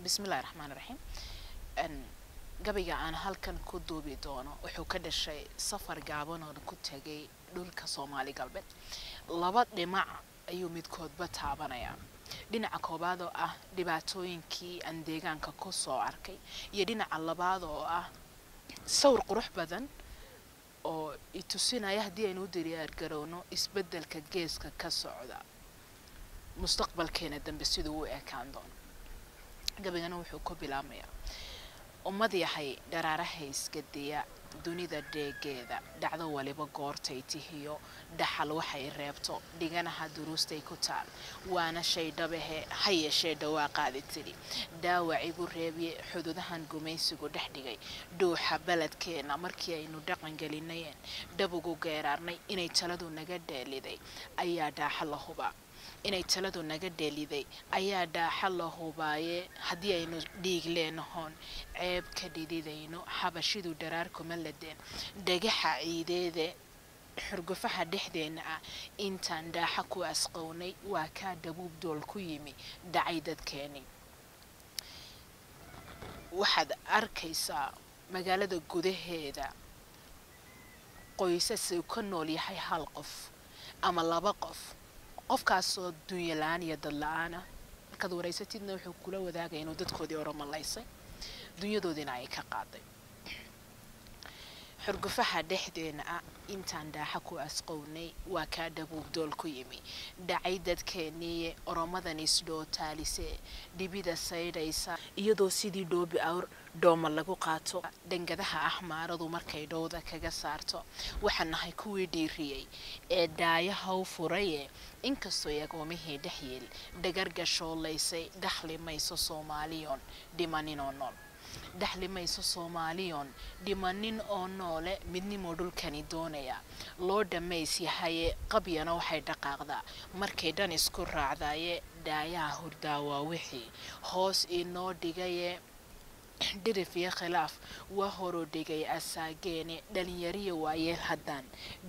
بسم الله الرحمن الرحيم أن قبل أنا هالكن كدو بدونه وحكد الشيء سفر جابنا نكتجي دول كصومالي قلبت لبض لمع أيوم يدكود بتعبنا يا دين عقبادو دبعتوين كي أنديجان كقصة عركي يدين على بعضو صور قروح بدن أو يتوسينا يهدي إنه دري أرجعونه يسبدل كجيز كسعودة مستقبل كان الدم بسيدو كان دون قبل أنا وحكو بلاميا ummadii waxay dharaarahays gadiya dunida deegeeda dhacdo waliba goortay tihiyo dhaxal waxay reebto dhiganaha duruustay ku taal waana shay dhabahe hayeshe dhawaaqaadi tiri daawacigu reebiye xuduudahan gumaysigu dhexdhigay dhuuxa baladkeena markii aynu dhaqan gelinayeen dhabugu geeraarnay inay taladu naga dheeliday ayaa dhaaxa la hubaa inay taladu naga dheeliday ayaa dhaaxa la hubaaye haddii aynu dhiig leenahoon ceeb ka dhididayno xabashidu dharaar kuma ladeen dhagaxa ciideede xurgufaha dhexdeena intaan dhaaxa ku asqownay waa kaa dhabuub dool ku yimi dhacay dadkeeni waxaad arkaysaa magaalada gudaheeda qoysas ka nool yahay hal qof ama laba qof qofkaasoo dunya la'aan iyo dad la'aan markaad wareysatidna wuxuu kula wadaagay inuu dadkoodii oromalaysay dunyadoodina ay ka qaaday xurgufaha dhexdeena intaan dhaaxa ku asqownay waa kaa dhabuub dool ku yimi dhacay dadkeennii oromadan isdhootaalise dhibida saydhaysa iyadoo sidii dhoobi awr dooma lagu qaato dhangadaha axmaaradu markay dhowda kaga saarto waxaan nahay kuwii dhiiriyey ee dhaayaha u furaye inkastoo yagoomihii dhexyeel dhagargashoollaysay dhaxli mayso soomaaliyoon dhimanin oo nool dhaxli mayso soomaaliyoon dhimanin oo noole midnimo dhulkani doonaya loo dhammays yahaye qabyana waxay dhaqaaqdaa markay dhan isku raacdaye dhaayaha hurdaawa wixii hoos inoo dhigaye dhirif iyo khilaaf waa horo dhigay asaageene dhalinyariya waayeel haddaan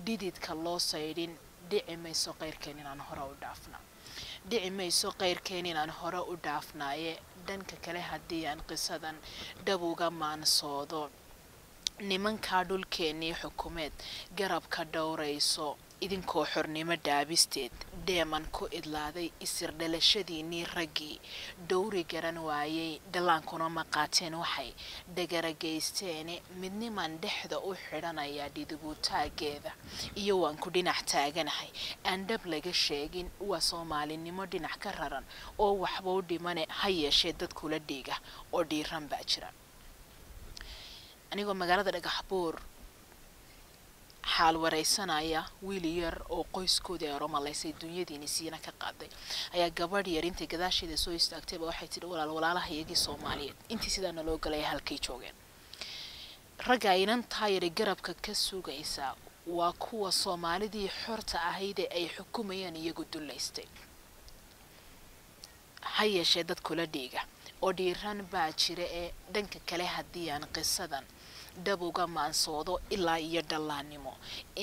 dhididka loo saydhin dhici mayso qayrkeen inaan hore u dhaafna dhici mayso qayrkeen inaan hore u dhaafnaaye dhanka kale haddii aan qisadan dhab uga maansoodo nimankaa dhulkeennii xukumeed garabka dhowrayso idinkoo xornimo dhaabisteed dheeman ku idlaaday isir dhalashadiinnii raggii dhowri garan waayey dhallaankuna maqaateen waxay dhagaragaysteene midniman dhexda u xidhanayaa dhidibutaageeda iyo waan ku dhinac taaganahay aan dhab laga sheegin waa soomaalinimo dhinac ka raran oo waxba u dhimane ha yeeshee dad kula dhiiga oo dhiiran baa jira anigoo magaalada dhagaxbuur xaal wareysanaya wiil yar oo qoyskooda ay oromalaysay dunyadiina siina ka qaaday ayaa gabadh yar intay gadaasheeda soo istaagtayba waxay tidhi walaalaha iyagii Soomaaliyeed intii sidaana loo galay halkay joogeen ragga aynan taayir garabka ka sugaysa waa kuwa Soomaalidii xorta ahayd ay xukumayaan iyagu duleystay hayeshe dad kula dhiiga oo dhiiran baa jira ee dhanka kale haddii aan qisadan dhab uga maansoodo ilaa iyo dhallaannimo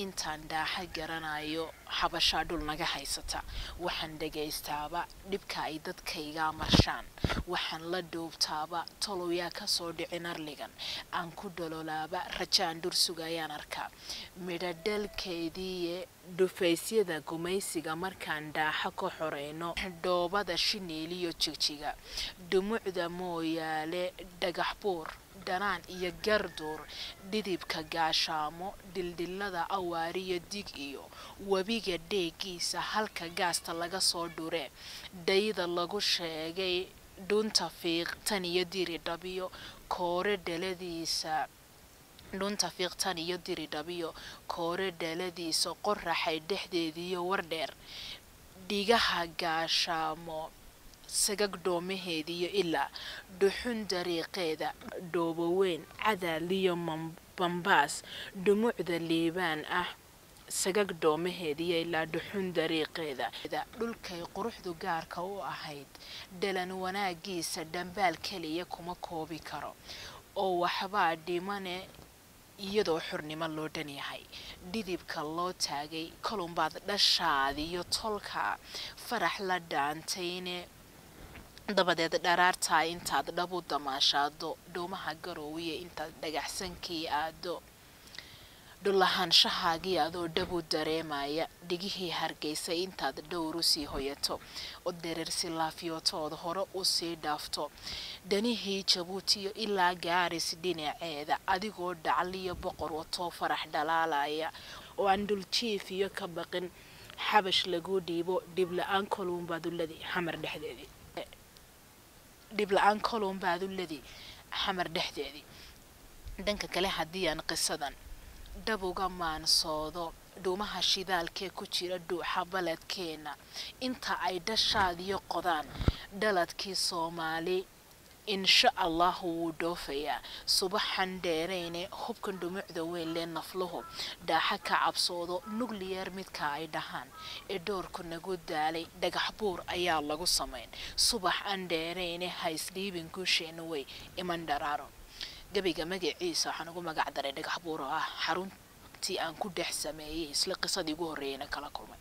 intaan dhaaxa garanayo xabashaa dhul naga haysata waxaan dhagaystaaba dhibka ay dadkayga marshaan waxaan la dhuubtaaba toloyaa ka soo dhicin arligan aan ku dhololaaba rajaan dur sugayaan arkaa midhadhalkeedii dhufaysyada gumaysiga markaan dhaaxa ka xoreyno dhoobada shiniiliyo jigjiga dhumucda mooyaale dhagaxbuur dhanaan iyo garduur dhidibka gaashaamo dildilada awaariyo dig iyo webiga dheegiisa halka gaasta laga soo dhure dayda lagu sheegay dhunta fiiqtan iyo diri dhabiyo koore dhaladiisa dhunta fiiqtan iyo diri dhabiyo koore dhaladiisa qoraxay dhexdeediyo wardheer dhigaha gaashaamo sagag dhoomaheediyo ilaa dhuxun dariiqeeda dhooboweyn cadaaliyo bambaas dhumucda liibaan sagag dhoomaheediyo ilaa dhuxun dariiqeeda dhulkay quruxdu gaarka u ahayd dhalan wanaagiisa dhambaal kaliya kuma koobi karo oo waxbaa dhimane iyadoo xurnimo loo dhan yahay dhidibka loo taagay kolumbaad dhashaadiyo tolka farax la dhaantayne dabadeed dharaartaa intaad dhabu damaashaado dhuumaha garoowiye intaad dhagaxsankii aado dhulahanshahaagii adoo dhabu dareemaya dhigihii hargeysa intaad dhowru sii hoyato oo derersi laafyootood hore u sii dhaafto danihii jabuutiyo ilaa gaaris dhinaceeda adigoo dhacliyo boqor watoo farax dhalaalaya oo aan dhuljiif iyo ka baqin xabash lagu dhiibo dhibla-aan kolumbaadulladii xamar dhexdeedii dhanka kale haddii aan qisadan dhabuga maansoodo dhuumaha shidaalkee ku jira dhuuxa baledkeena inta ay dhashaadiyo qodaan dhaladkii Soomaali insha Allah wuu dhoofayaa subaxan dheereyne hubkan dhumucda weyn lee nafluhu dhaaxa ka cabsoodo nuclear midka ay dhahaan ee doorku nagu daalay dhagax buur ayaa lagu sameyn subax aan dheereyne haysdhiibin guusheena way iman dharaaro gabiga magaciisa waxaan ugu magac daray dhagax buur oo ah xaruntii aan ku dhex sameeyay isla qisadii ugu horeeyayna kala kulmay.